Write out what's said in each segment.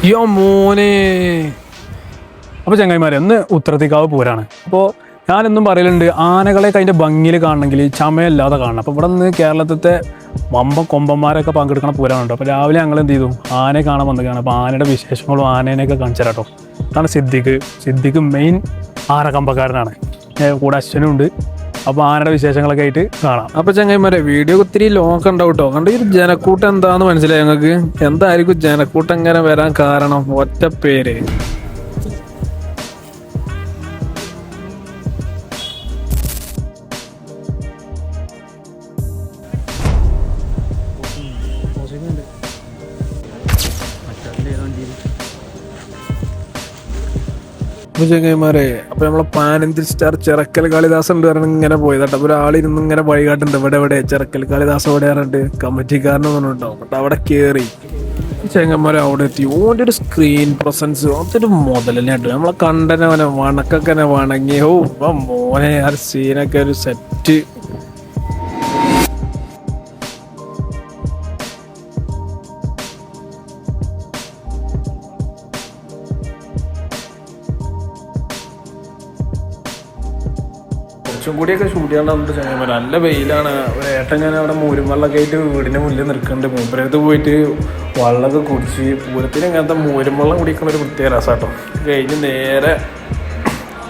യോ മോനെ. അപ്പോൾ ചങ്ങായിമാരെ, ഇന്ന് ഉത്രത്തിക്കാവ് പൂരാണ്. അപ്പോൾ ഞാനെന്നും പറയലുണ്ട്, ആനകളെയൊക്കെ അതിൻ്റെ ഭംഗിയിൽ കാണണമെങ്കിൽ ചമയല്ലാതെ കാണണം. അപ്പോൾ ഇവിടെ നിന്ന് കേരളത്തിലത്തെ കൊമ്പന്മാരൊക്കെ പങ്കെടുക്കണ പൂരമുണ്ട്. അപ്പോൾ രാവിലെ ഞങ്ങൾ എന്ത് ചെയ്തു, ആനയെ കാണാൻ വന്നതാണ്. അപ്പോൾ ആനയുടെ വിശേഷങ്ങളും ആനേനെയൊക്കെ കാണിച്ചു തരാം കേട്ടോ. അതാണ് സിദ്ദിഖ് മെയിൻ ആനക്കമ്പക്കാരനാണ്. കൂടെ അശ്വനും ഉണ്ട്. അപ്പോൾ ആനയുടെ വിശേഷങ്ങളൊക്കെ ആയിട്ട് കാണാം. അപ്പോൾ ചങ്ങായിമാരെ, വീഡിയോ ഒത്തിരി ലോങ് ഉണ്ടാവും കേട്ടോ. കണ്ട് ഈ ജനക്കൂട്ടം എന്താണെന്ന് മനസ്സിലായി ഞങ്ങൾക്ക്. എന്തായിരിക്കും ജനക്കൂട്ടം ഇങ്ങനെ വരാൻ കാരണം? ഒറ്റ പേര്. അപ്പോൾ ചങ്ങായിമാരെ, അപ്പോൾ നമ്മളെ പാനന്തിൽ സ്റ്റാർ ചിറക്കൽ കാളിദാസ് ഉണ്ട് പറഞ്ഞ് ഇങ്ങനെ പോയത് കേട്ടോ. അപ്പോൾ ഒരാളിരുന്ന് ഇങ്ങനെ വഴികാട്ടുണ്ട്, ഇവിടെ ചിറക്കൽ കാളിദാസ് ഇവിടെ പറഞ്ഞിട്ട് കമ്മിറ്റിക്കാരനെ പറഞ്ഞിട്ടുണ്ടാവും. കേട്ടോ അവിടെ കയറി ചെങ്ങന്മാരെ അവിടെ എത്തി. ഓൻ്റെ ഒരു സ്ക്രീൻ പ്രസൻസ് അതൊരു മുതലന്നെ കേട്ടോ. നമ്മളെ കണ്ടനെ വണക്കൊക്കെ വണങ്ങി. മോനെ ആ സീനൊക്കെ ഒരു സെറ്റ്. കുറച്ചും കൂടിയൊക്കെ ഷൂട്ട് ചെയ്യാണ്ട് ചങ്ങന്മാർ. നല്ല വെയിലാണ്. ഒരു ഏട്ടൻ ഞാൻ അവിടെ മൂരും വെള്ളമൊക്കെ ആയിട്ട് വീടിൻ്റെ മുന്നിൽ നിൽക്കുന്നുണ്ട്. മൂപ്പരത്ത് പോയിട്ട് വെള്ളമൊക്കെ കുടിച്ച് പൂരത്തിന് ഇങ്ങനത്തെ മൂരും വെള്ളം കുടിക്കുന്ന ഒരു പ്രത്യേക രസം കേട്ടോ. കഴിഞ്ഞ് നേരെ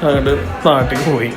അങ്ങോട്ട് നാട്ടിൽ പോയി.